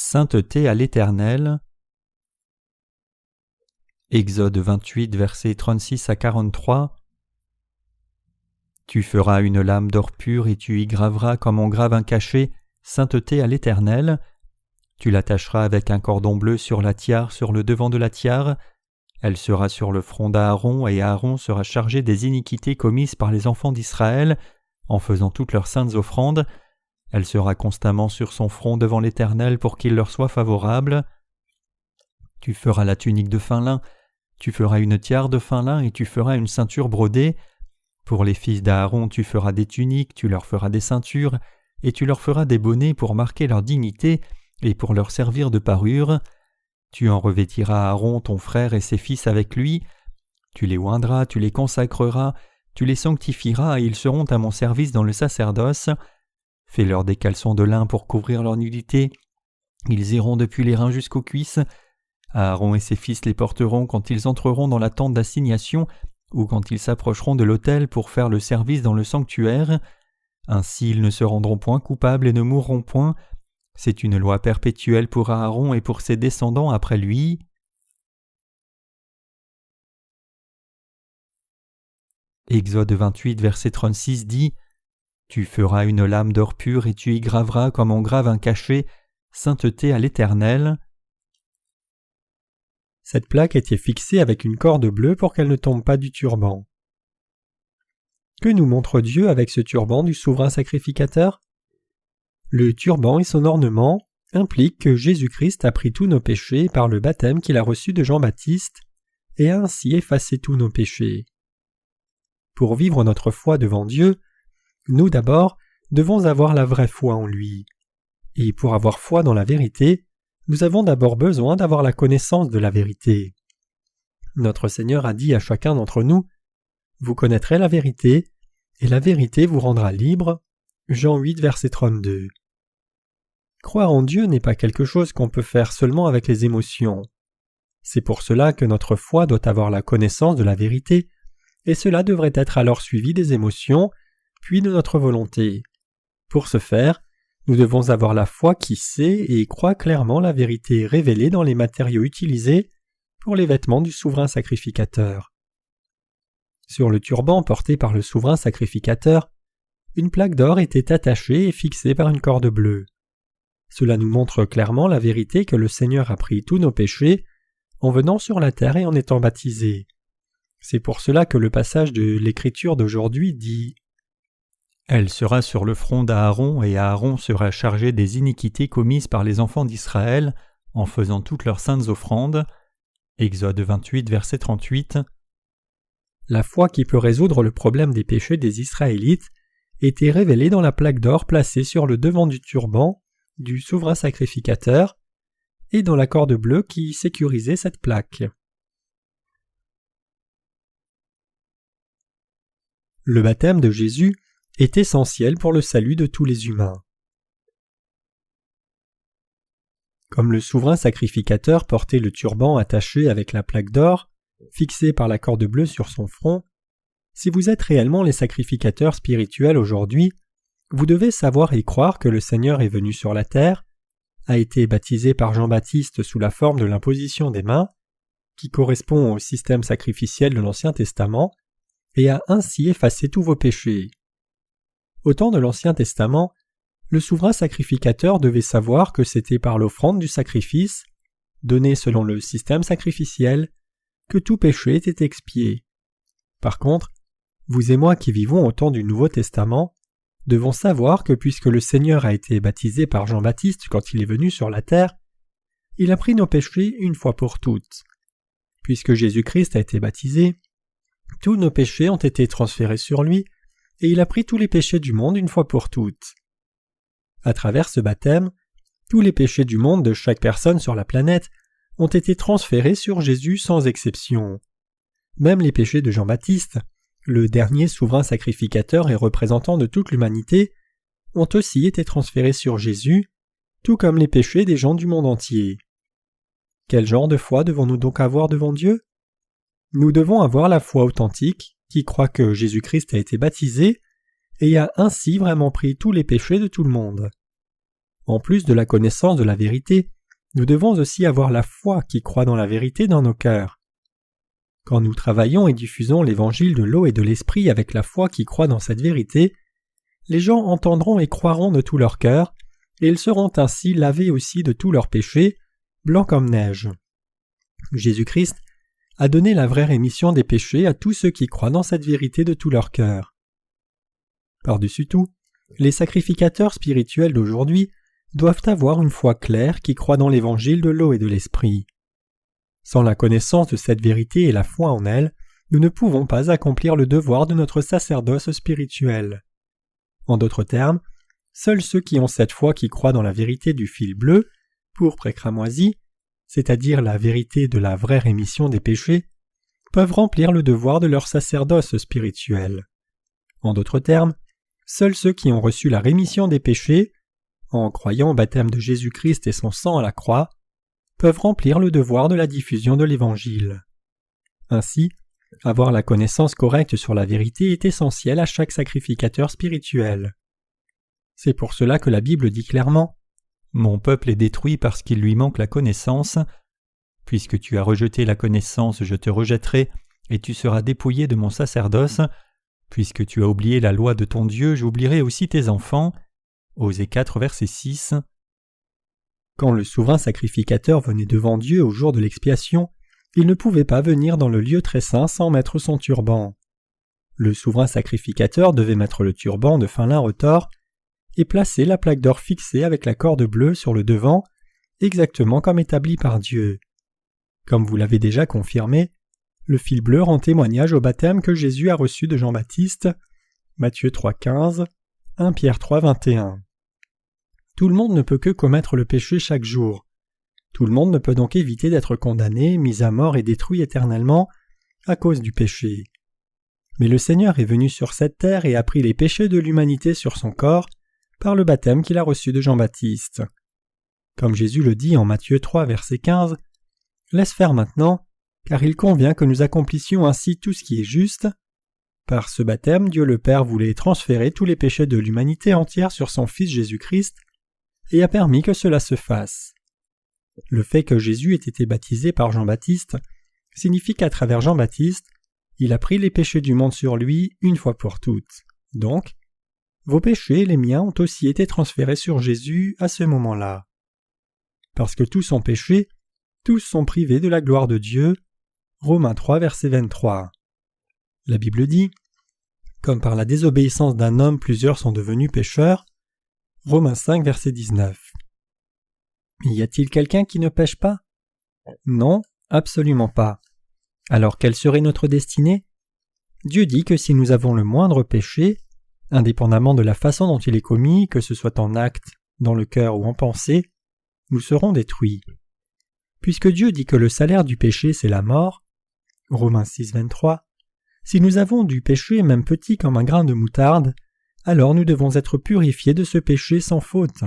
Sainteté à l'Éternel. Exode 28, versets 36 à 43. Tu feras une lame d'or pur et tu y graveras comme on grave un cachet, sainteté à l'Éternel. Tu l'attacheras avec un cordon bleu sur la tiare sur le devant de la tiare. Elle sera sur le front d'Aaron et Aaron sera chargé des iniquités commises par les enfants d'Israël en faisant toutes leurs saintes offrandes. Elle sera constamment sur son front devant l'Éternel pour qu'il leur soit favorable. Tu feras la tunique de fin lin, tu feras une tiare de fin lin et tu feras une ceinture brodée. Pour les fils d'Aaron tu feras des tuniques, tu leur feras des ceintures, et tu leur feras des bonnets pour marquer leur dignité et pour leur servir de parure. Tu en revêtiras Aaron ton frère et ses fils avec lui. Tu les oindras, tu les consacreras, tu les sanctifieras et ils seront à mon service dans le sacerdoce. Fais-leur des caleçons de lin pour couvrir leur nudité. Ils iront depuis les reins jusqu'aux cuisses. Aaron et ses fils les porteront quand ils entreront dans la tente d'assignation ou quand ils s'approcheront de l'autel pour faire le service dans le sanctuaire. Ainsi ils ne se rendront point coupables et ne mourront point. C'est une loi perpétuelle pour Aaron et pour ses descendants après lui. Exode 28, verset 36 dit « Tu feras une lame d'or pur et tu y graveras comme on grave un cachet, sainteté à l'Éternel. » Cette plaque était fixée avec une corde bleue pour qu'elle ne tombe pas du turban. Que nous montre Dieu avec ce turban du souverain sacrificateur ? Le turban et son ornement impliquent que Jésus-Christ a pris tous nos péchés par le baptême qu'il a reçu de Jean-Baptiste et a ainsi effacé tous nos péchés. Pour vivre notre foi devant Dieu, nous d'abord devons avoir la vraie foi en lui. Et pour avoir foi dans la vérité, nous avons d'abord besoin d'avoir la connaissance de la vérité. Notre Seigneur a dit à chacun d'entre nous « Vous connaîtrez la vérité, et la vérité vous rendra libre. » Jean 8, verset 32. Croire en Dieu n'est pas quelque chose qu'on peut faire seulement avec les émotions. C'est pour cela que notre foi doit avoir la connaissance de la vérité, et cela devrait être alors suivi des émotions, puis de notre volonté. Pour ce faire, nous devons avoir la foi qui sait et croit clairement la vérité révélée dans les matériaux utilisés pour les vêtements du souverain sacrificateur. Sur le turban porté par le souverain sacrificateur, une plaque d'or était attachée et fixée par une corde bleue. Cela nous montre clairement la vérité que le Seigneur a pris tous nos péchés en venant sur la terre et en étant baptisé. C'est pour cela que le passage de l'Écriture d'aujourd'hui dit « Elle sera sur le front d'Aaron et Aaron sera chargé des iniquités commises par les enfants d'Israël en faisant toutes leurs saintes offrandes. » Exode 28, verset 38. La foi qui peut résoudre le problème des péchés des Israélites était révélée dans la plaque d'or placée sur le devant du turban du souverain sacrificateur et dans la corde bleue qui sécurisait cette plaque. Le baptême de Jésus est essentiel pour le salut de tous les humains. Comme le souverain sacrificateur portait le turban attaché avec la plaque d'or, fixé par la corde bleue sur son front, si vous êtes réellement les sacrificateurs spirituels aujourd'hui, vous devez savoir et croire que le Seigneur est venu sur la terre, a été baptisé par Jean-Baptiste sous la forme de l'imposition des mains, qui correspond au système sacrificiel de l'Ancien Testament, et a ainsi effacé tous vos péchés. Au temps de l'Ancien Testament, le souverain sacrificateur devait savoir que c'était par l'offrande du sacrifice, donnée selon le système sacrificiel, que tout péché était expié. Par contre, vous et moi qui vivons au temps du Nouveau Testament, devons savoir que puisque le Seigneur a été baptisé par Jean-Baptiste quand il est venu sur la terre, il a pris nos péchés une fois pour toutes. Puisque Jésus-Christ a été baptisé, tous nos péchés ont été transférés sur lui, et il a pris tous les péchés du monde une fois pour toutes. À travers ce baptême, tous les péchés du monde de chaque personne sur la planète ont été transférés sur Jésus sans exception. Même les péchés de Jean-Baptiste, le dernier souverain sacrificateur et représentant de toute l'humanité, ont aussi été transférés sur Jésus, tout comme les péchés des gens du monde entier. Quel genre de foi devons-nous donc avoir devant Dieu ? Nous devons avoir la foi authentique qui croit que Jésus-Christ a été baptisé et a ainsi vraiment pris tous les péchés de tout le monde. En plus de la connaissance de la vérité, nous devons aussi avoir la foi qui croit dans la vérité dans nos cœurs. Quand nous travaillons et diffusons l'évangile de l'eau et de l'esprit avec la foi qui croit dans cette vérité, les gens entendront et croiront de tout leur cœur, et ils seront ainsi lavés aussi de tous leurs péchés, blancs comme neige. Jésus-Christ a donné la vraie rémission des péchés à tous ceux qui croient dans cette vérité de tout leur cœur. Par-dessus tout, les sacrificateurs spirituels d'aujourd'hui doivent avoir une foi claire qui croit dans l'évangile de l'eau et de l'esprit. Sans la connaissance de cette vérité et la foi en elle, nous ne pouvons pas accomplir le devoir de notre sacerdoce spirituel. En d'autres termes, seuls ceux qui ont cette foi qui croient dans la vérité du fil bleu, pourpre et cramoisi, c'est-à-dire la vérité de la vraie rémission des péchés, peuvent remplir le devoir de leur sacerdoce spirituel. En d'autres termes, seuls ceux qui ont reçu la rémission des péchés, en croyant au baptême de Jésus-Christ et son sang à la croix, peuvent remplir le devoir de la diffusion de l'Évangile. Ainsi, avoir la connaissance correcte sur la vérité est essentiel à chaque sacrificateur spirituel. C'est pour cela que la Bible dit clairement « Mon peuple est détruit parce qu'il lui manque la connaissance. Puisque tu as rejeté la connaissance, je te rejetterai, et tu seras dépouillé de mon sacerdoce. Puisque tu as oublié la loi de ton Dieu, j'oublierai aussi tes enfants. » Osée 4, verset 6. Quand le souverain sacrificateur venait devant Dieu au jour de l'expiation, il ne pouvait pas venir dans le lieu très saint sans mettre son turban. Le souverain sacrificateur devait mettre le turban de fin lin retors et placer la plaque d'or fixée avec la corde bleue sur le devant, exactement comme établi par Dieu. Comme vous l'avez déjà confirmé, le fil bleu rend témoignage au baptême que Jésus a reçu de Jean-Baptiste, Matthieu 3,15, 1 Pierre 3,21. Tout le monde ne peut que commettre le péché chaque jour. Tout le monde ne peut donc éviter d'être condamné, mis à mort et détruit éternellement à cause du péché. Mais le Seigneur est venu sur cette terre et a pris les péchés de l'humanité sur son corps par le baptême qu'il a reçu de Jean-Baptiste. Comme Jésus le dit en Matthieu 3, verset 15, « Laisse faire maintenant, car il convient que nous accomplissions ainsi tout ce qui est juste. » Par ce baptême, Dieu le Père voulait transférer tous les péchés de l'humanité entière sur son Fils Jésus-Christ et a permis que cela se fasse. Le fait que Jésus ait été baptisé par Jean-Baptiste signifie qu'à travers Jean-Baptiste, il a pris les péchés du monde sur lui une fois pour toutes. Donc, vos péchés et les miens ont aussi été transférés sur Jésus à ce moment-là. Parce que tous ont péché, tous sont privés de la gloire de Dieu. Romains 3, verset 23. La Bible dit « Comme par la désobéissance d'un homme plusieurs sont devenus pécheurs » Romains 5, verset 19. Y a-t-il quelqu'un qui ne pêche pas? Non, absolument pas. Alors quelle serait notre destinée? Dieu dit que si nous avons le moindre péché, indépendamment de la façon dont il est commis, que ce soit en acte, dans le cœur ou en pensée, nous serons détruits. Puisque Dieu dit que le salaire du péché c'est la mort, Romains 6, 23, si nous avons du péché même petit comme un grain de moutarde, alors nous devons être purifiés de ce péché sans faute.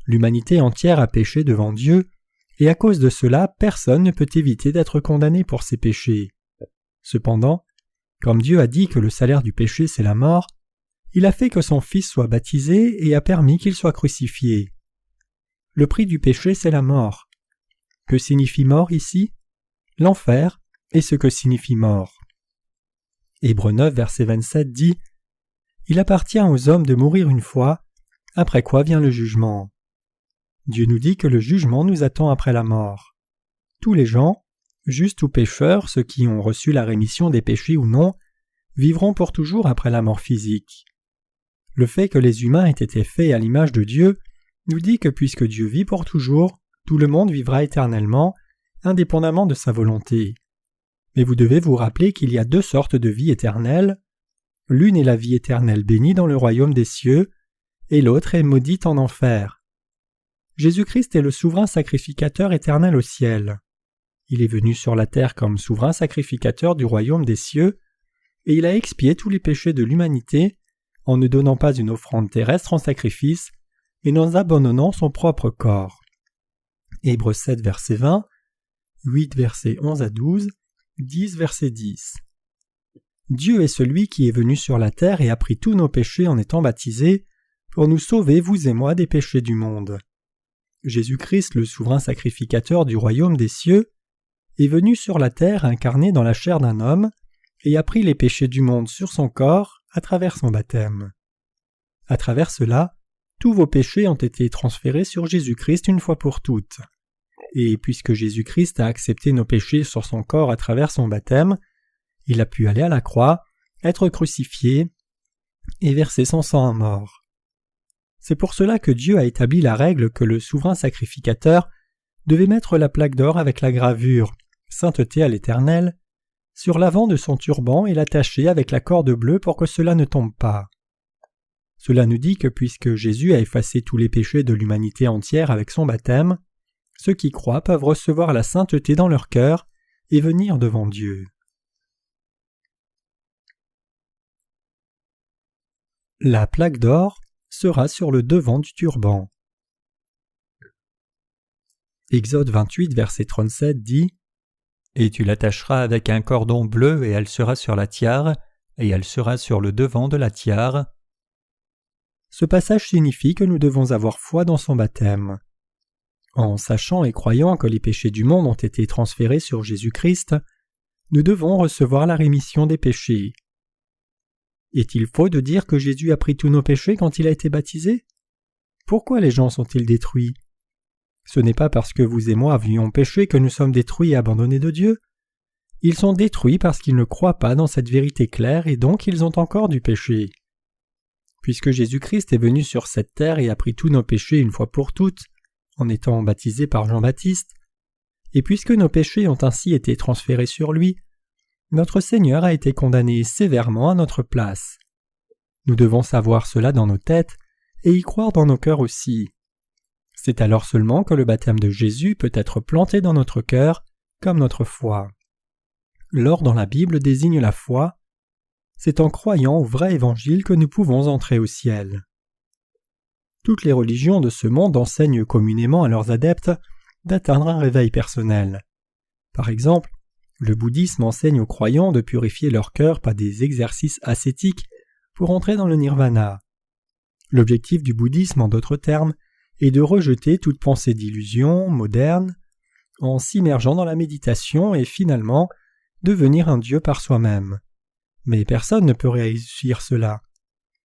L'humanité entière a péché devant Dieu, et à cause de cela, personne ne peut éviter d'être condamné pour ses péchés. Cependant, comme Dieu a dit que le salaire du péché c'est la mort, il a fait que son Fils soit baptisé et a permis qu'il soit crucifié. Le prix du péché c'est la mort. Que signifie mort ici? L'enfer est ce que signifie mort. Hébreux 9, verset 27 dit « Il appartient aux hommes de mourir une fois, après quoi vient le jugement. » Dieu nous dit que le jugement nous attend après la mort. Tous les gens, justes ou pécheurs, ceux qui ont reçu la rémission des péchés ou non, vivront pour toujours après la mort physique. Le fait que les humains aient été faits à l'image de Dieu nous dit que puisque Dieu vit pour toujours, tout le monde vivra éternellement, indépendamment de sa volonté. Mais vous devez vous rappeler qu'il y a deux sortes de vie éternelle. L'une est la vie éternelle bénie dans le royaume des cieux, et l'autre est maudite en enfer. Jésus-Christ est le souverain sacrificateur éternel au ciel. Il est venu sur la terre comme souverain sacrificateur du royaume des cieux, et il a expié tous les péchés de l'humanité en ne donnant pas une offrande terrestre en sacrifice, et en abandonnant son propre corps. Hébreux 7, verset 20, 8, versets 11 à 12, 10, verset 10. Dieu est celui qui est venu sur la terre et a pris tous nos péchés en étant baptisé, pour nous sauver, vous et moi, des péchés du monde. Jésus-Christ, le souverain sacrificateur du royaume des cieux, est venu sur la terre incarné dans la chair d'un homme et a pris les péchés du monde sur son corps à travers son baptême. À travers cela, tous vos péchés ont été transférés sur Jésus-Christ une fois pour toutes. Et puisque Jésus-Christ a accepté nos péchés sur son corps à travers son baptême, il a pu aller à la croix, être crucifié et verser son sang à mort. C'est pour cela que Dieu a établi la règle que le souverain sacrificateur devait mettre la plaque d'or avec la gravure « Sainteté à l'Éternel » sur l'avant de son turban et l'attacher avec la corde bleue pour que cela ne tombe pas. Cela nous dit que puisque Jésus a effacé tous les péchés de l'humanité entière avec son baptême, ceux qui croient peuvent recevoir la sainteté dans leur cœur et venir devant Dieu. La plaque d'or sera sur le devant du turban. Exode 28, verset 37 dit « Et tu l'attacheras avec un cordon bleu et elle sera sur la tiare, et elle sera sur le devant de la tiare. » Ce passage signifie que nous devons avoir foi dans son baptême. En sachant et croyant que les péchés du monde ont été transférés sur Jésus-Christ, nous devons recevoir la rémission des péchés. Est-il faux de dire que Jésus a pris tous nos péchés quand il a été baptisé? Pourquoi les gens sont-ils détruits? Ce n'est pas parce que vous et moi avions péché que nous sommes détruits et abandonnés de Dieu. Ils sont détruits parce qu'ils ne croient pas dans cette vérité claire et donc ils ont encore du péché. Puisque Jésus-Christ est venu sur cette terre et a pris tous nos péchés une fois pour toutes, en étant baptisé par Jean-Baptiste, et puisque nos péchés ont ainsi été transférés sur lui, notre Seigneur a été condamné sévèrement à notre place. Nous devons savoir cela dans nos têtes et y croire dans nos cœurs aussi. C'est alors seulement que le baptême de Jésus peut être planté dans notre cœur comme notre foi. L'or dans la Bible désigne la foi. C'est en croyant au vrai évangile que nous pouvons entrer au ciel. Toutes les religions de ce monde enseignent communément à leurs adeptes d'atteindre un réveil personnel. Par exemple, le bouddhisme enseigne aux croyants de purifier leur cœur par des exercices ascétiques pour entrer dans le nirvana. L'objectif du bouddhisme, en d'autres termes, est de rejeter toute pensée d'illusion moderne en s'immergeant dans la méditation et finalement devenir un dieu par soi-même. Mais personne ne peut réussir cela.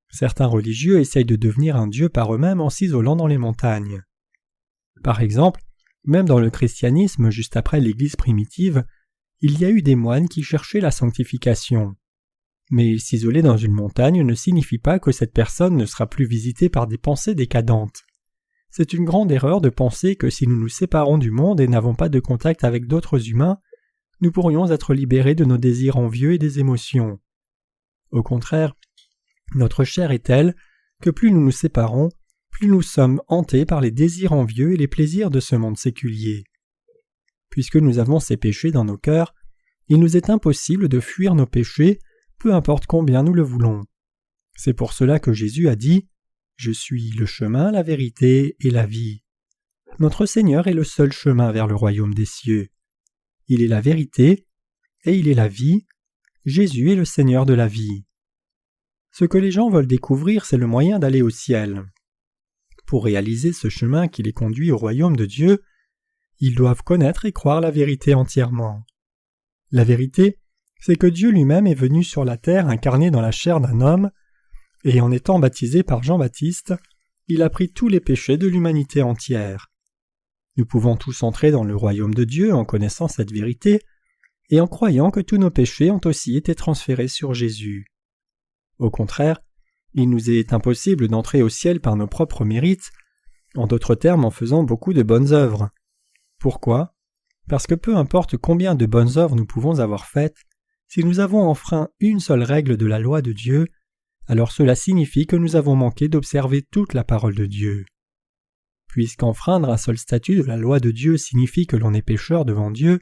Certains religieux essayent de devenir un dieu par eux-mêmes en s'isolant dans les montagnes. Par exemple, même dans le christianisme juste après l'Église primitive, il y a eu des moines qui cherchaient la sanctification. Mais s'isoler dans une montagne ne signifie pas que cette personne ne sera plus visitée par des pensées décadentes. C'est une grande erreur de penser que si nous nous séparons du monde et n'avons pas de contact avec d'autres humains, nous pourrions être libérés de nos désirs envieux et des émotions. Au contraire, notre chair est telle que plus nous nous séparons, plus nous sommes hantés par les désirs envieux et les plaisirs de ce monde séculier. Puisque nous avons ces péchés dans nos cœurs, il nous est impossible de fuir nos péchés, peu importe combien nous le voulons. C'est pour cela que Jésus a dit « Je suis le chemin, la vérité et la vie ». Notre Seigneur est le seul chemin vers le royaume des cieux. Il est la vérité et il est la vie. Jésus est le Seigneur de la vie. Ce que les gens veulent découvrir, c'est le moyen d'aller au ciel. Pour réaliser ce chemin qui les conduit au royaume de Dieu, ils doivent connaître et croire la vérité entièrement. La vérité, c'est que Dieu lui-même est venu sur la terre incarné dans la chair d'un homme, et en étant baptisé par Jean-Baptiste, il a pris tous les péchés de l'humanité entière. Nous pouvons tous entrer dans le royaume de Dieu en connaissant cette vérité et en croyant que tous nos péchés ont aussi été transférés sur Jésus. Au contraire, il nous est impossible d'entrer au ciel par nos propres mérites, en d'autres termes en faisant beaucoup de bonnes œuvres. Pourquoi? Parce que peu importe combien de bonnes œuvres nous pouvons avoir faites, si nous avons enfreint une seule règle de la loi de Dieu, alors cela signifie que nous avons manqué d'observer toute la parole de Dieu. Puisqu'enfreindre un seul statut de la loi de Dieu signifie que l'on est pécheur devant Dieu,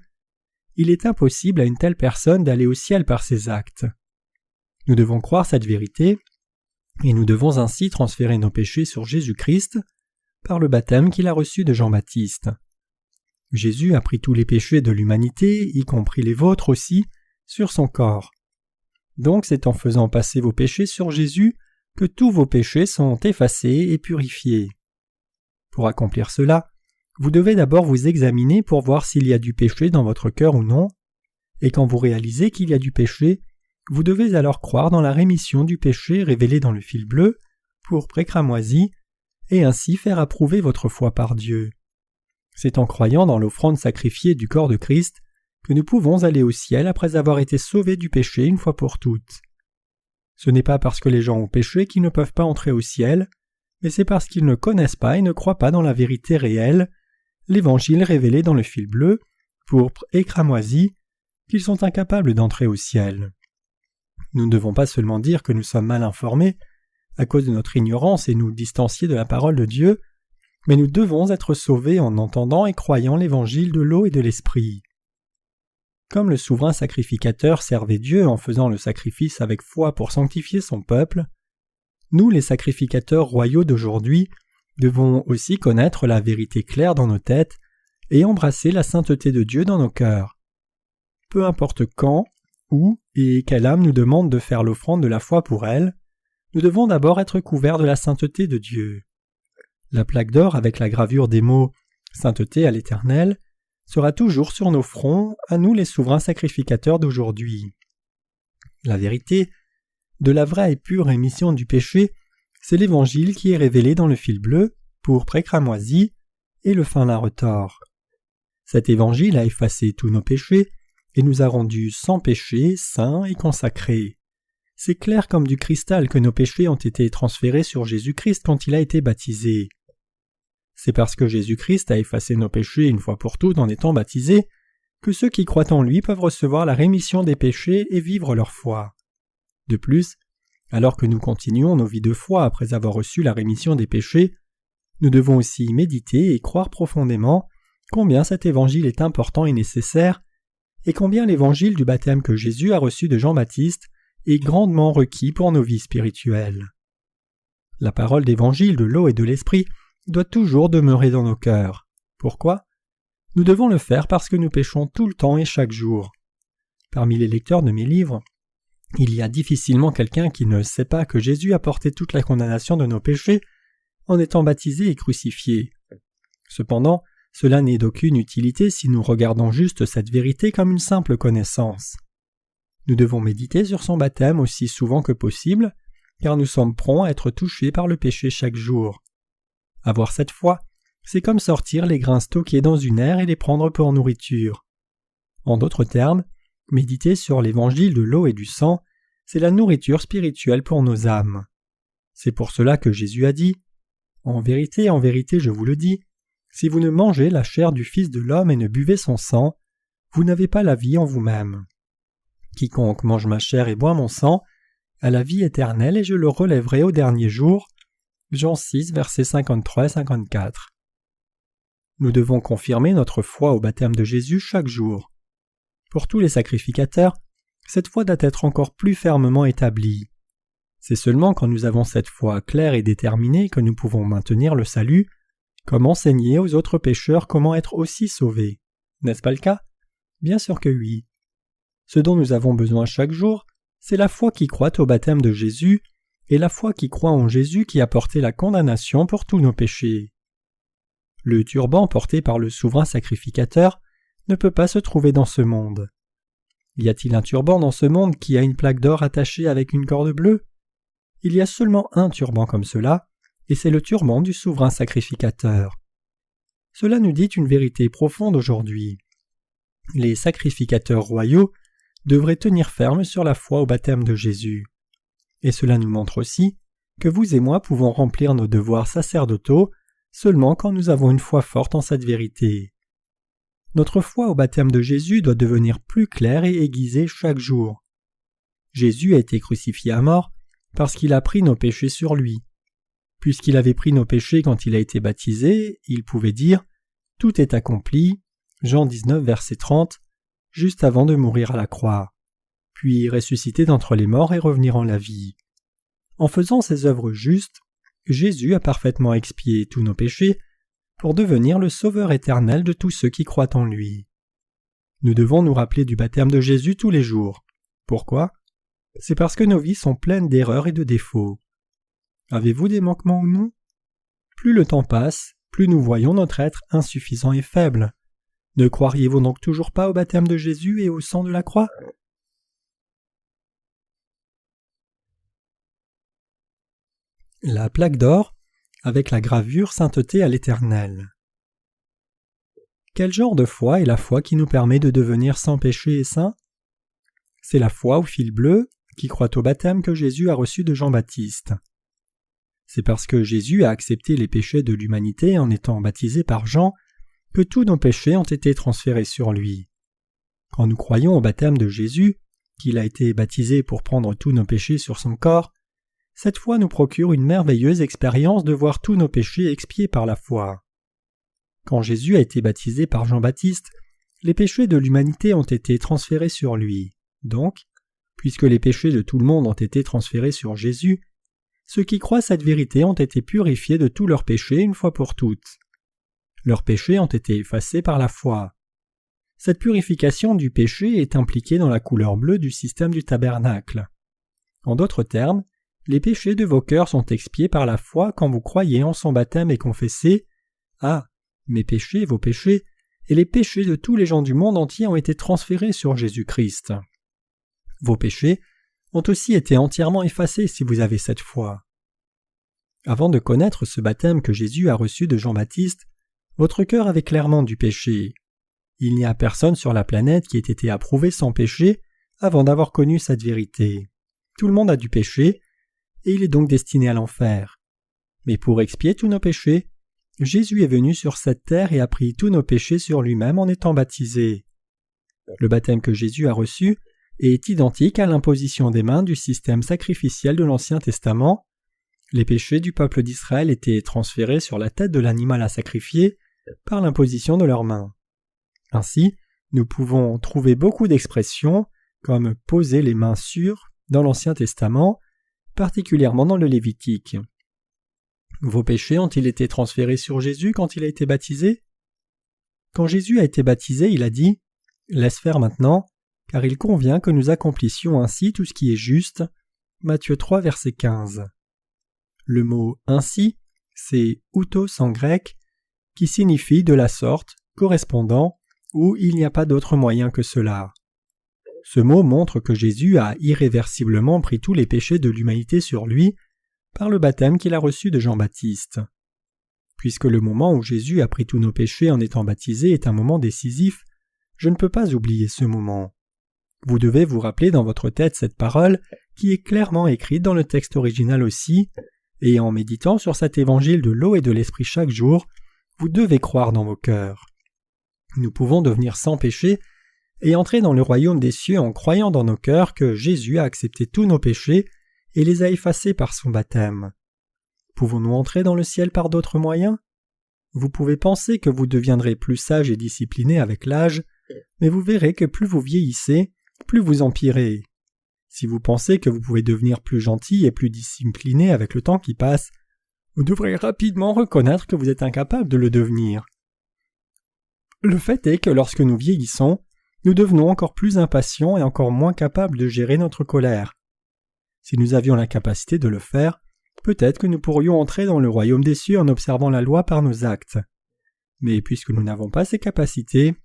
il est impossible à une telle personne d'aller au ciel par ses actes. Nous devons croire cette vérité, et nous devons ainsi transférer nos péchés sur Jésus-Christ par le baptême qu'il a reçu de Jean-Baptiste. Jésus a pris tous les péchés de l'humanité, y compris les vôtres aussi, sur son corps. Donc c'est en faisant passer vos péchés sur Jésus que tous vos péchés sont effacés et purifiés. Pour accomplir cela, vous devez d'abord vous examiner pour voir s'il y a du péché dans votre cœur ou non, et quand vous réalisez qu'il y a du péché, vous devez alors croire dans la rémission du péché révélée dans le fil bleu, pourpre et cramoisi, et ainsi faire approuver votre foi par Dieu. C'est en croyant dans l'offrande sacrifiée du corps de Christ que nous pouvons aller au ciel après avoir été sauvés du péché une fois pour toutes. Ce n'est pas parce que les gens ont péché qu'ils ne peuvent pas entrer au ciel, mais c'est parce qu'ils ne connaissent pas et ne croient pas dans la vérité réelle, l'évangile révélé dans le fil bleu, pourpre et cramoisi, qu'ils sont incapables d'entrer au ciel. Nous ne devons pas seulement dire que nous sommes mal informés à cause de notre ignorance et nous distancier de la parole de Dieu, mais nous devons être sauvés en entendant et croyant l'évangile de l'eau et de l'esprit. Comme le souverain sacrificateur servait Dieu en faisant le sacrifice avec foi pour sanctifier son peuple, nous, les sacrificateurs royaux d'aujourd'hui, devons aussi connaître la vérité claire dans nos têtes et embrasser la sainteté de Dieu dans nos cœurs. Peu importe quand, où et quelle âme nous demande de faire l'offrande de la foi pour elle, nous devons d'abord être couverts de la sainteté de Dieu. La plaque d'or avec la gravure des mots « Sainteté à l'Éternel » sera toujours sur nos fronts, à nous les souverains sacrificateurs d'aujourd'hui. La vérité de la vraie et pure rémission du péché, c'est l'Évangile qui est révélé dans le fil bleu, pourpre et cramoisi, et le fin lin retors. Cet Évangile a effacé tous nos péchés et nous a rendus sans péché, saints et consacrés. C'est clair comme du cristal que nos péchés ont été transférés sur Jésus-Christ quand il a été baptisé. C'est parce que Jésus-Christ a effacé nos péchés une fois pour toutes en étant baptisé que ceux qui croient en lui peuvent recevoir la rémission des péchés et vivre leur foi. De plus, alors que nous continuons nos vies de foi après avoir reçu la rémission des péchés, nous devons aussi méditer et croire profondément combien cet évangile est important et nécessaire, et combien l'évangile du baptême que Jésus a reçu de Jean-Baptiste est grandement requis pour nos vies spirituelles. La parole d'évangile de l'eau et de l'esprit doit toujours demeurer dans nos cœurs. Pourquoi ? Nous devons le faire parce que nous péchons tout le temps et chaque jour. Parmi les lecteurs de mes livres, il y a difficilement quelqu'un qui ne sait pas que Jésus a porté toute la condamnation de nos péchés en étant baptisé et crucifié. Cependant, cela n'est d'aucune utilité si nous regardons juste cette vérité comme une simple connaissance. Nous devons méditer sur son baptême aussi souvent que possible, car nous sommes prompts à être touchés par le péché chaque jour. Avoir cette foi, c'est comme sortir les grains stockés dans une aire et les prendre pour nourriture. En d'autres termes, méditer sur l'évangile de l'eau et du sang, c'est la nourriture spirituelle pour nos âmes. C'est pour cela que Jésus a dit « En vérité, je vous le dis, si vous ne mangez la chair du Fils de l'homme et ne buvez son sang, vous n'avez pas la vie en vous-même. Quiconque mange ma chair et boit mon sang a la vie éternelle et je le relèverai au dernier jour. » Jean 6, versets 53 et 54. Nous devons confirmer notre foi au baptême de Jésus chaque jour. Pour tous les sacrificateurs, cette foi doit être encore plus fermement établie. C'est seulement quand nous avons cette foi claire et déterminée que nous pouvons maintenir le salut, comme enseigner aux autres pécheurs comment être aussi sauvés. N'est-ce pas le cas ? Bien sûr que oui. Ce dont nous avons besoin chaque jour, c'est la foi qui croit au baptême de Jésus et la foi qui croit en Jésus qui a porté la condamnation pour tous nos péchés. Le turban porté par le souverain sacrificateur ne peut pas se trouver dans ce monde. Y a-t-il un turban dans ce monde qui a une plaque d'or attachée avec une corde bleue ? Il y a seulement un turban comme cela, et c'est le turban du souverain sacrificateur. Cela nous dit une vérité profonde aujourd'hui. Les sacrificateurs royaux devraient tenir ferme sur la foi au baptême de Jésus. Et cela nous montre aussi que vous et moi pouvons remplir nos devoirs sacerdotaux seulement quand nous avons une foi forte en cette vérité. Notre foi au baptême de Jésus doit devenir plus claire et aiguisée chaque jour. Jésus a été crucifié à mort parce qu'il a pris nos péchés sur lui. Puisqu'il avait pris nos péchés quand il a été baptisé, il pouvait dire « Tout est accompli » Jean 19, verset 30, juste avant de mourir à la croix, puis ressusciter d'entre les morts et revenir en la vie. En faisant ces œuvres justes, Jésus a parfaitement expié tous nos péchés pour devenir le Sauveur éternel de tous ceux qui croient en lui. Nous devons nous rappeler du baptême de Jésus tous les jours. Pourquoi ? C'est parce que nos vies sont pleines d'erreurs et de défauts. Avez-vous des manquements ou non ? Plus le temps passe, plus nous voyons notre être insuffisant et faible. Ne croiriez-vous donc toujours pas au baptême de Jésus et au sang de la croix? La plaque d'or avec la gravure Sainteté à l'Éternel. Quel genre de foi est la foi qui nous permet de devenir sans péché et saints? C'est la foi au fil bleu qui croit au baptême que Jésus a reçu de Jean-Baptiste. C'est parce que Jésus a accepté les péchés de l'humanité en étant baptisé par Jean que tous nos péchés ont été transférés sur lui. Quand nous croyons au baptême de Jésus, qu'il a été baptisé pour prendre tous nos péchés sur son corps, cette foi nous procure une merveilleuse expérience de voir tous nos péchés expiés par la foi. Quand Jésus a été baptisé par Jean-Baptiste, les péchés de l'humanité ont été transférés sur lui. Donc, puisque les péchés de tout le monde ont été transférés sur Jésus, ceux qui croient cette vérité ont été purifiés de tous leurs péchés une fois pour toutes. Leurs péchés ont été effacés par la foi. Cette purification du péché est impliquée dans la couleur bleue du système du tabernacle. En d'autres termes, les péchés de vos cœurs sont expiés par la foi quand vous croyez en son baptême et confessez « Ah, mes péchés, vos péchés, et les péchés de tous les gens du monde entier ont été transférés sur Jésus-Christ. » Vos péchés ont aussi été entièrement effacés si vous avez cette foi. Avant de connaître ce baptême que Jésus a reçu de Jean-Baptiste, votre cœur avait clairement du péché. Il n'y a personne sur la planète qui ait été approuvé sans péché avant d'avoir connu cette vérité. Tout le monde a du péché, et il est donc destiné à l'enfer. Mais pour expier tous nos péchés, Jésus est venu sur cette terre et a pris tous nos péchés sur lui-même en étant baptisé. Le baptême que Jésus a reçu est identique à l'imposition des mains du système sacrificiel de l'Ancien Testament. Les péchés du peuple d'Israël étaient transférés sur la tête de l'animal à sacrifier par l'imposition de leurs mains. Ainsi, nous pouvons trouver beaucoup d'expressions comme « poser les mains sur » dans l'Ancien Testament, particulièrement dans le Lévitique. Vos péchés ont-ils été transférés sur Jésus quand il a été baptisé? Quand Jésus a été baptisé, il a dit « Laisse faire maintenant, car il convient que nous accomplissions ainsi tout ce qui est juste. » Matthieu 3, verset 15. Le mot « ainsi » c'est « outos » en grec, qui signifie de la sorte, correspondant, ou il n'y a pas d'autre moyen que cela. Ce mot montre que Jésus a irréversiblement pris tous les péchés de l'humanité sur lui par le baptême qu'il a reçu de Jean-Baptiste. Puisque le moment où Jésus a pris tous nos péchés en étant baptisé est un moment décisif, je ne peux pas oublier ce moment. Vous devez vous rappeler dans votre tête cette parole qui est clairement écrite dans le texte original aussi, et en méditant sur cet évangile de l'eau et de l'esprit chaque jour, vous devez croire dans vos cœurs. Nous pouvons devenir sans péché et entrer dans le royaume des cieux en croyant dans nos cœurs que Jésus a accepté tous nos péchés et les a effacés par son baptême. Pouvons-nous entrer dans le ciel par d'autres moyens? Vous pouvez penser que vous deviendrez plus sage et discipliné avec l'âge, mais vous verrez que plus vous vieillissez, plus vous empirez. Si vous pensez que vous pouvez devenir plus gentil et plus discipliné avec le temps qui passe, vous devrez rapidement reconnaître que vous êtes incapable de le devenir. Le fait est que lorsque nous vieillissons, nous devenons encore plus impatients et encore moins capables de gérer notre colère. Si nous avions la capacité de le faire, peut-être que nous pourrions entrer dans le royaume des cieux en observant la loi par nos actes. Mais puisque nous n'avons pas ces capacités,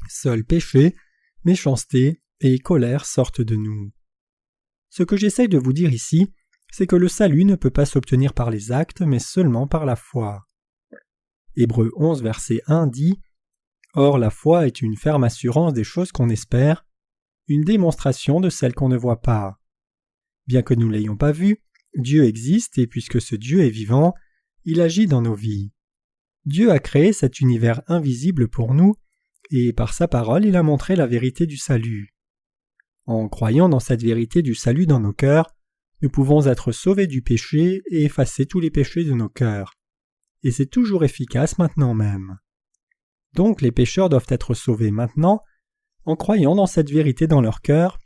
seul péché, méchanceté et colère sortent de nous. Ce que j'essaye de vous dire ici, c'est que le salut ne peut pas s'obtenir par les actes, mais seulement par la foi. Hébreux 11, verset 1 dit « Or la foi est une ferme assurance des choses qu'on espère, une démonstration de celles qu'on ne voit pas. Bien que nous ne l'ayons pas vu, Dieu existe et puisque ce Dieu est vivant, il agit dans nos vies. Dieu a créé cet univers invisible pour nous et par sa parole il a montré la vérité du salut. En croyant dans cette vérité du salut dans nos cœurs, nous pouvons être sauvés du péché et effacer tous les péchés de nos cœurs. Et c'est toujours efficace maintenant même. Donc les pécheurs doivent être sauvés maintenant en croyant dans cette vérité dans leur cœur,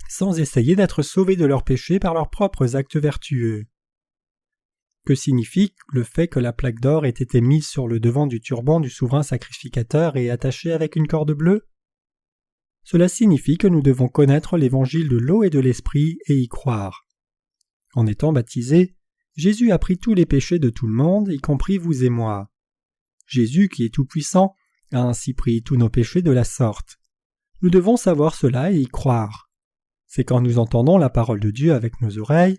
sans essayer d'être sauvés de leurs péchés par leurs propres actes vertueux. Que signifie le fait que la plaque d'or ait été mise sur le devant du turban du souverain sacrificateur et attachée avec une corde bleue? Cela signifie que nous devons connaître l'évangile de l'eau et de l'esprit et y croire. En étant baptisé, Jésus a pris tous les péchés de tout le monde, y compris vous et moi. Jésus, qui est tout-puissant, a ainsi pris tous nos péchés de la sorte. Nous devons savoir cela et y croire. C'est quand nous entendons la parole de Dieu avec nos oreilles,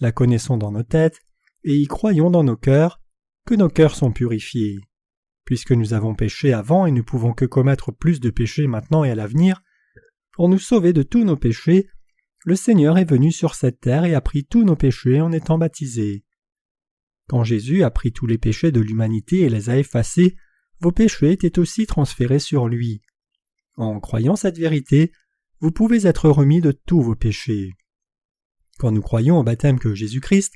la connaissons dans nos têtes et y croyons dans nos cœurs, que nos cœurs sont purifiés. Puisque nous avons péché avant et ne pouvons que commettre plus de péchés maintenant et à l'avenir, pour nous sauver de tous nos péchés, le Seigneur est venu sur cette terre et a pris tous nos péchés en étant baptisé. Quand Jésus a pris tous les péchés de l'humanité et les a effacés, vos péchés étaient aussi transférés sur lui. En croyant cette vérité, vous pouvez être remis de tous vos péchés. Quand nous croyons au baptême que Jésus-Christ,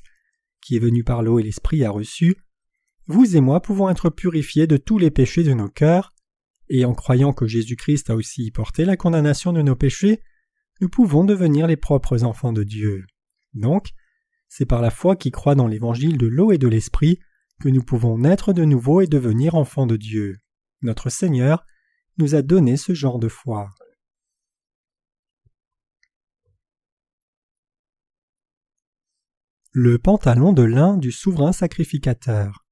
qui est venu par l'eau et l'Esprit, a reçu, vous et moi pouvons être purifiés de tous les péchés de nos cœurs, et en croyant que Jésus-Christ a aussi porté la condamnation de nos péchés, nous pouvons devenir les propres enfants de Dieu. Donc, c'est par la foi qui croit dans l'évangile de l'eau et de l'Esprit que nous pouvons naître de nouveau et devenir enfants de Dieu. Notre Seigneur nous a donné ce genre de foi. Le pantalon de lin du souverain sacrificateur.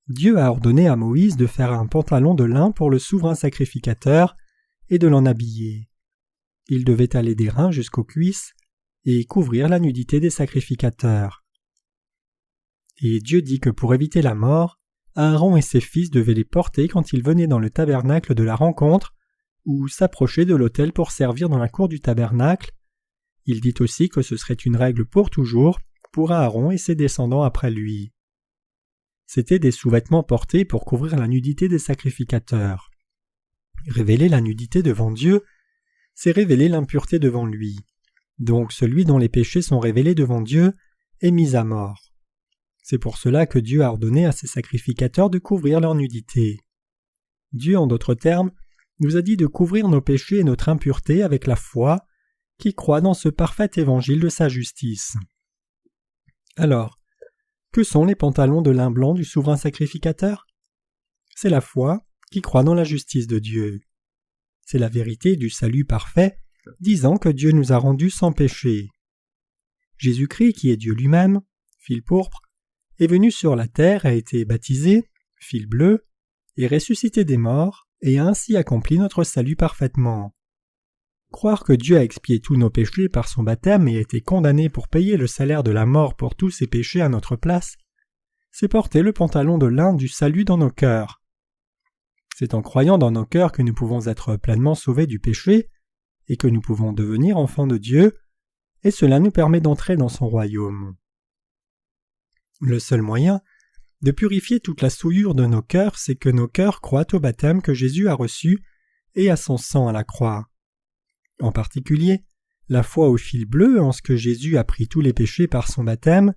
Dieu a ordonné à Moïse de faire un pantalon de lin pour le souverain sacrificateur et de l'en habiller. Il devait aller des reins jusqu'aux cuisses et couvrir la nudité des sacrificateurs. Et Dieu dit que pour éviter la mort, Aaron et ses fils devaient les porter quand ils venaient dans le tabernacle de la rencontre ou s'approchaient de l'autel pour servir dans la cour du tabernacle. Il dit aussi que ce serait une règle pour toujours pour Aaron et ses descendants après lui. C'étaient des sous-vêtements portés pour couvrir la nudité des sacrificateurs. Révéler la nudité devant Dieu, c'est révéler l'impureté devant lui. Donc celui dont les péchés sont révélés devant Dieu est mis à mort. C'est pour cela que Dieu a ordonné à ses sacrificateurs de couvrir leur nudité. Dieu, en d'autres termes, nous a dit de couvrir nos péchés et notre impureté avec la foi qui croit dans ce parfait évangile de sa justice. Alors, que sont les pantalons de lin blanc du souverain sacrificateur? C'est la foi qui croit dans la justice de Dieu. C'est la vérité du salut parfait, disant que Dieu nous a rendus sans péché. Jésus-Christ, qui est Dieu lui-même, fil pourpre, est venu sur la terre, a été baptisé, fil bleu, est ressuscité des morts, et a ainsi accompli notre salut parfaitement. Croire que Dieu a expié tous nos péchés par son baptême et a été condamné pour payer le salaire de la mort pour tous ses péchés à notre place, c'est porter le pantalon de lin du salut dans nos cœurs. C'est en croyant dans nos cœurs que nous pouvons être pleinement sauvés du péché et que nous pouvons devenir enfants de Dieu, et cela nous permet d'entrer dans son royaume. Le seul moyen de purifier toute la souillure de nos cœurs, c'est que nos cœurs croient au baptême que Jésus a reçu et à son sang à la croix. En particulier, la foi au fil bleu en ce que Jésus a pris tous les péchés par son baptême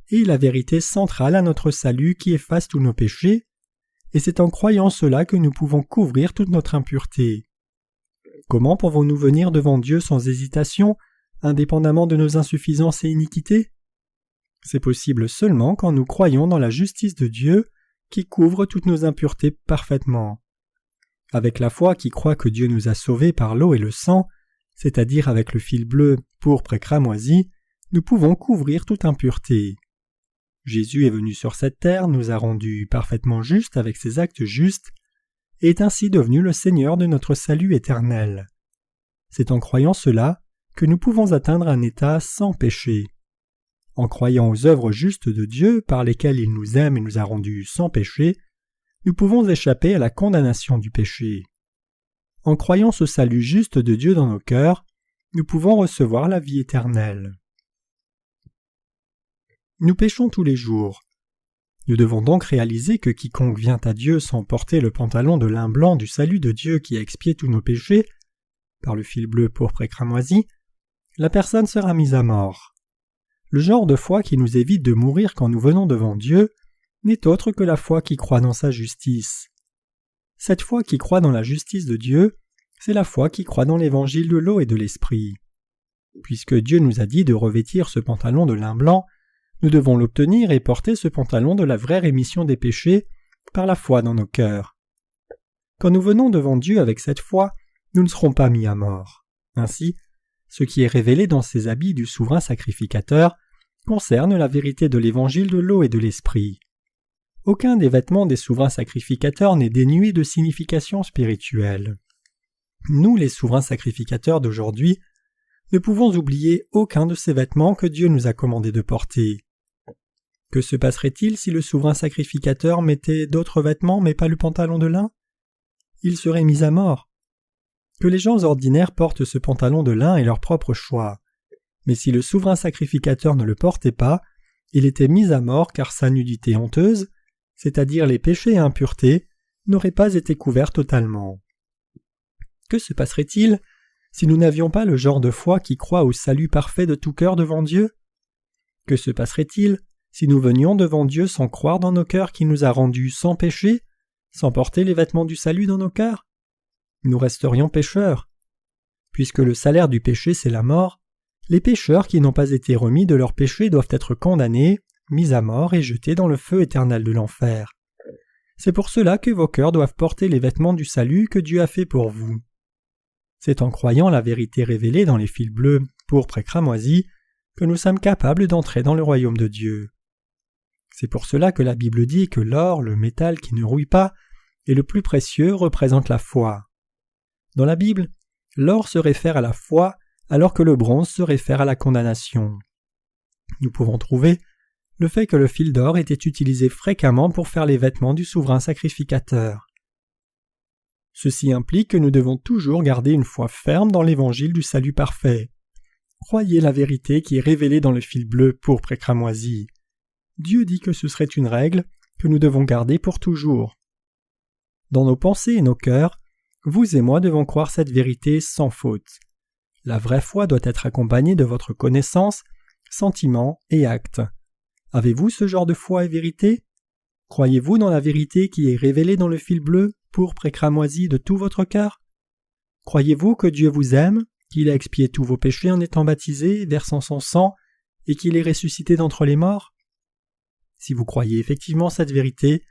est la vérité centrale à notre salut qui efface tous nos péchés, et c'est en croyant cela que nous pouvons couvrir toute notre impureté. Comment pouvons-nous venir devant Dieu sans hésitation, indépendamment de nos insuffisances et iniquités? C'est possible seulement quand nous croyons dans la justice de Dieu qui couvre toutes nos impuretés parfaitement. Avec la foi qui croit que Dieu nous a sauvés par l'eau et le sang, c'est-à-dire avec le fil bleu, pourpre et cramoisi, nous pouvons couvrir toute impureté. Jésus est venu sur cette terre, nous a rendus parfaitement justes avec ses actes justes, et est ainsi devenu le Seigneur de notre salut éternel. C'est en croyant cela que nous pouvons atteindre un état sans péché. En croyant aux œuvres justes de Dieu par lesquelles il nous aime et nous a rendus sans péché, nous pouvons échapper à la condamnation du péché. En croyant ce salut juste de Dieu dans nos cœurs, nous pouvons recevoir la vie éternelle. Nous péchons tous les jours. Nous devons donc réaliser que quiconque vient à Dieu sans porter le pantalon de lin blanc du salut de Dieu qui a expié tous nos péchés, par le fil bleu, pourpre et cramoisi, la personne sera mise à mort. Le genre de foi qui nous évite de mourir quand nous venons devant Dieu n'est autre que la foi qui croit dans sa justice. Cette foi qui croit dans la justice de Dieu, c'est la foi qui croit dans l'évangile de l'eau et de l'esprit. Puisque Dieu nous a dit de revêtir ce pantalon de lin blanc, nous devons l'obtenir et porter ce pantalon de la vraie rémission des péchés par la foi dans nos cœurs. Quand nous venons devant Dieu avec cette foi, nous ne serons pas mis à mort. Ainsi, ce qui est révélé dans ces habits du souverain sacrificateur concerne la vérité de l'évangile de l'eau et de l'esprit. aucun des vêtements des souverains sacrificateurs n'est dénué de signification spirituelle. Nous, les souverains sacrificateurs d'aujourd'hui, ne pouvons oublier aucun de ces vêtements que Dieu nous a commandé de porter. Que se passerait-il si le souverain sacrificateur mettait d'autres vêtements mais pas le pantalon de lin? Il serait mis à mort. Que les gens ordinaires portent ce pantalon de lin est leur propre choix. Mais si le souverain sacrificateur ne le portait pas, il était mis à mort car sa nudité honteuse, c'est-à-dire les péchés et impuretés, n'aurait pas été couvert totalement. Que se passerait-il si nous n'avions pas le genre de foi qui croit au salut parfait de tout cœur devant Dieu? Que se passerait-il si nous venions devant Dieu sans croire dans nos cœurs qu'il nous a rendus sans péché, sans porter les vêtements du salut dans nos cœurs? Nous resterions pécheurs. Puisque le salaire du péché c'est la mort, les pécheurs qui n'ont pas été remis de leurs péchés doivent être condamnés, mis à mort et jetés dans le feu éternel de l'enfer. C'est pour cela que vos cœurs doivent porter les vêtements du salut que Dieu a fait pour vous. C'est en croyant la vérité révélée dans les fils bleus, pourpres et cramoisis que nous sommes capables d'entrer dans le royaume de Dieu. C'est pour cela que la Bible dit que l'or, le métal qui ne rouille pas, et le plus précieux représente la foi. Dans la Bible, l'or se réfère à la foi, alors que le bronze se réfère à la condamnation. Nous pouvons trouver le fait que le fil d'or était utilisé fréquemment pour faire les vêtements du souverain sacrificateur. Ceci implique que nous devons toujours garder une foi ferme dans l'évangile du salut parfait. Croyez la vérité qui est révélée dans le fil bleu, pourpre et cramoisi. Dieu dit que ce serait une règle que nous devons garder pour toujours. Dans nos pensées et nos cœurs, vous et moi devons croire cette vérité sans faute. La vraie foi doit être accompagnée de votre connaissance, sentiments et actes. Avez-vous ce genre de foi et vérité? Croyez-vous dans la vérité qui est révélée dans le fil bleu, pourpre et cramoisi de tout votre cœur? Croyez-vous que Dieu vous aime, qu'il a expié tous vos péchés en étant baptisé, versant son sang, et qu'il est ressuscité d'entre les morts? Si vous croyez effectivement cette vérité,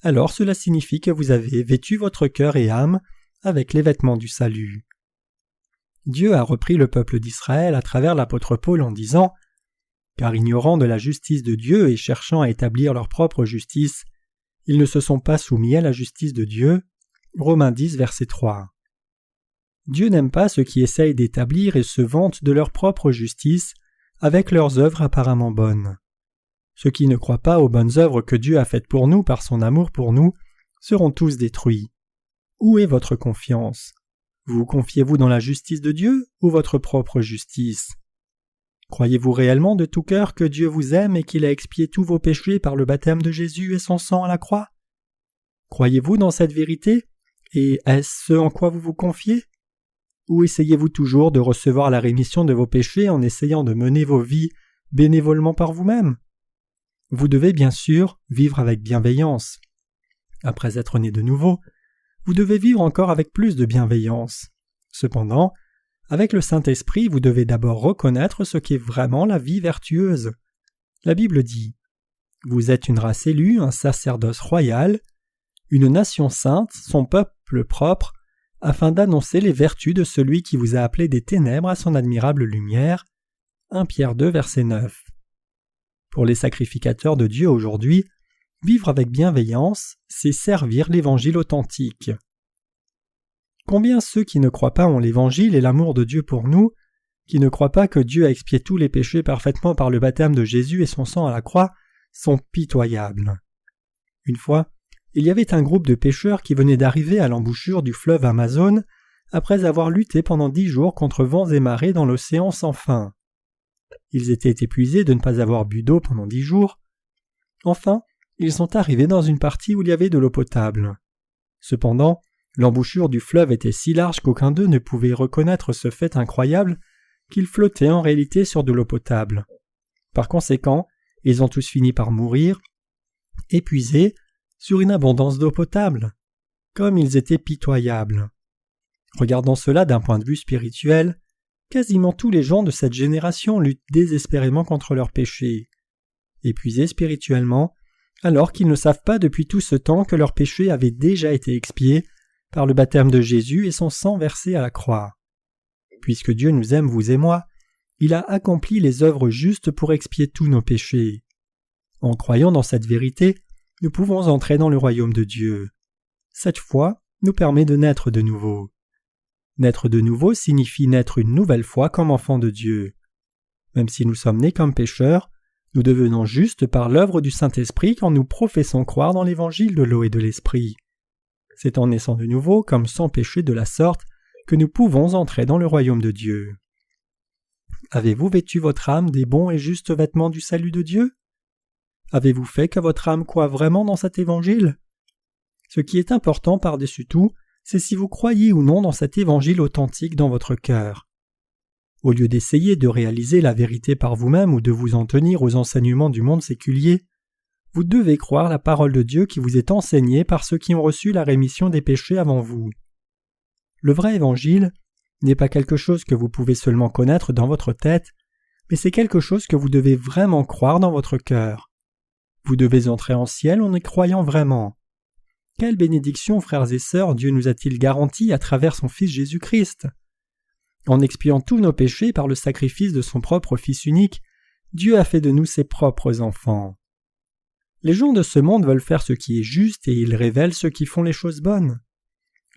alors cela signifie que vous avez vêtu votre cœur et âme avec les vêtements du salut. Dieu a repris le peuple d'Israël à travers l'apôtre Paul en disant « Car ignorant de la justice de Dieu et cherchant à établir leur propre justice, ils ne se sont pas soumis à la justice de Dieu. » Romains 10, verset 3. Dieu n'aime pas ceux qui essayent d'établir et se vantent de leur propre justice avec leurs œuvres apparemment bonnes. Ceux qui ne croient pas aux bonnes œuvres que Dieu a faites pour nous par son amour pour nous seront tous détruits. Où est votre confiance? Vous confiez-vous dans la justice de Dieu ou votre propre justice? Croyez-vous réellement de tout cœur que Dieu vous aime et qu'il a expié tous vos péchés par le baptême de Jésus et son sang à la croix? Croyez-vous dans cette vérité et est-ce ce en quoi vous vous confiez? Ou essayez-vous toujours de recevoir la rémission de vos péchés en essayant de mener vos vies bénévolement par vous-même? Vous devez bien sûr vivre avec bienveillance. Après être né de nouveau, vous devez vivre encore avec plus de bienveillance. Cependant, avec le Saint-Esprit, vous devez d'abord reconnaître ce qu'est vraiment la vie vertueuse. La Bible dit « Vous êtes une race élue, un sacerdoce royal, une nation sainte, son peuple propre, afin d'annoncer les vertus de celui qui vous a appelé des ténèbres à son admirable lumière. » 1 Pierre 2, verset 9. Pour les sacrificateurs de Dieu aujourd'hui, vivre avec bienveillance, c'est servir l'Évangile authentique. Combien ceux qui ne croient pas ont l'Évangile et l'amour de Dieu pour nous, qui ne croient pas que Dieu a expié tous les péchés parfaitement par le baptême de Jésus et son sang à la croix, sont pitoyables. Une fois, il y avait un groupe de pêcheurs qui venaient d'arriver à l'embouchure du fleuve Amazone après avoir lutté pendant 10 jours contre vents et marées dans l'océan sans fin. Ils étaient épuisés de ne pas avoir bu d'eau pendant 10 jours. Enfin, ils sont arrivés dans une partie où il y avait de l'eau potable. Cependant, l'embouchure du fleuve était si large qu'aucun d'eux ne pouvait reconnaître ce fait incroyable qu'ils flottaient en réalité sur de l'eau potable. Par conséquent, ils ont tous fini par mourir, épuisés, sur une abondance d'eau potable. Comme ils étaient pitoyables. Regardant cela d'un point de vue spirituel, quasiment tous les gens de cette génération luttent désespérément contre leurs péchés. Épuisés spirituellement, alors qu'ils ne savent pas depuis tout ce temps que leurs péchés avaient déjà été expiés par le baptême de Jésus et son sang versé à la croix. Puisque Dieu nous aime, vous et moi, il a accompli les œuvres justes pour expier tous nos péchés. En croyant dans cette vérité, nous pouvons entrer dans le royaume de Dieu. Cette foi nous permet de naître de nouveau. Naître de nouveau signifie naître une nouvelle fois comme enfants de Dieu. Même si nous sommes nés comme pécheurs, nous devenons justes par l'œuvre du Saint-Esprit quand nous professons croire dans l'évangile de l'eau et de l'Esprit. C'est en naissant de nouveau, comme sans péché de la sorte, que nous pouvons entrer dans le royaume de Dieu. Avez-vous vêtu votre âme des bons et justes vêtements du salut de Dieu? Avez-vous fait que votre âme croie vraiment dans cet évangile? Ce qui est important par-dessus tout, c'est si vous croyez ou non dans cet évangile authentique dans votre cœur. Au lieu d'essayer de réaliser la vérité par vous-même ou de vous en tenir aux enseignements du monde séculier, vous devez croire la parole de Dieu qui vous est enseignée par ceux qui ont reçu la rémission des péchés avant vous. Le vrai évangile n'est pas quelque chose que vous pouvez seulement connaître dans votre tête, mais c'est quelque chose que vous devez vraiment croire dans votre cœur. Vous devez entrer en ciel en y croyant vraiment. Quelle bénédiction, frères et sœurs, Dieu nous a-t-il garantie à travers son Fils Jésus-Christ? En expiant tous nos péchés par le sacrifice de son propre Fils unique, Dieu a fait de nous ses propres enfants. Les gens de ce monde veulent faire ce qui est juste et ils révèlent ceux qui font les choses bonnes.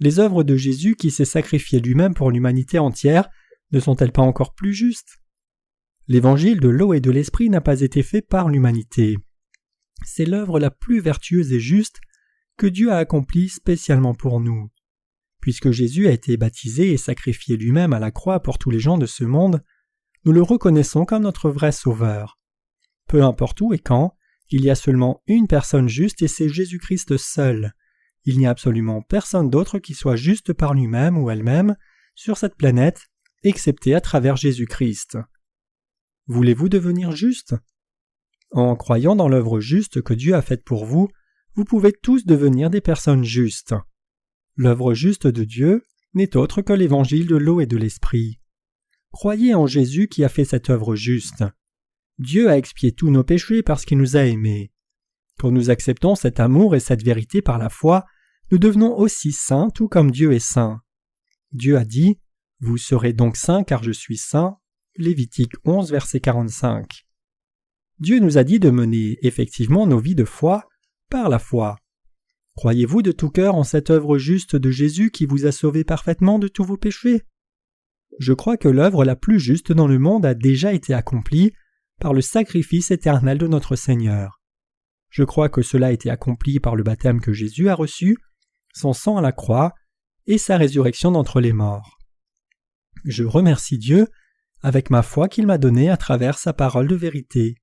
Les œuvres de Jésus qui s'est sacrifié lui-même pour l'humanité entière ne sont-elles pas encore plus justes? L'évangile de l'eau et de l'esprit n'a pas été fait par l'humanité. C'est l'œuvre la plus vertueuse et juste que Dieu a accomplie spécialement pour nous. Puisque Jésus a été baptisé et sacrifié lui-même à la croix pour tous les gens de ce monde, nous le reconnaissons comme notre vrai Sauveur. Peu importe où et quand, il y a seulement une personne juste et c'est Jésus-Christ seul. Il n'y a absolument personne d'autre qui soit juste par lui-même ou elle-même sur cette planète, excepté à travers Jésus-Christ. Voulez-vous devenir juste? En croyant dans l'œuvre juste que Dieu a faite pour vous, vous pouvez tous devenir des personnes justes. L'œuvre juste de Dieu n'est autre que l'évangile de l'eau et de l'esprit. Croyez en Jésus qui a fait cette œuvre juste. Dieu a expié tous nos péchés parce qu'il nous a aimés. Quand nous acceptons cet amour et cette vérité par la foi, nous devenons aussi saints tout comme Dieu est saint. Dieu a dit « Vous serez donc saints car je suis saint » Lévitique 11, verset 45. Dieu nous a dit de mener effectivement nos vies de foi par la foi. Croyez-vous de tout cœur en cette œuvre juste de Jésus qui vous a sauvé parfaitement de tous vos péchés? Je crois que l'œuvre la plus juste dans le monde a déjà été accomplie par le sacrifice éternel de notre Seigneur. Je crois que cela a été accompli par le baptême que Jésus a reçu, son sang à la croix et sa résurrection d'entre les morts. Je remercie Dieu avec ma foi qu'il m'a donnée à travers sa parole de vérité.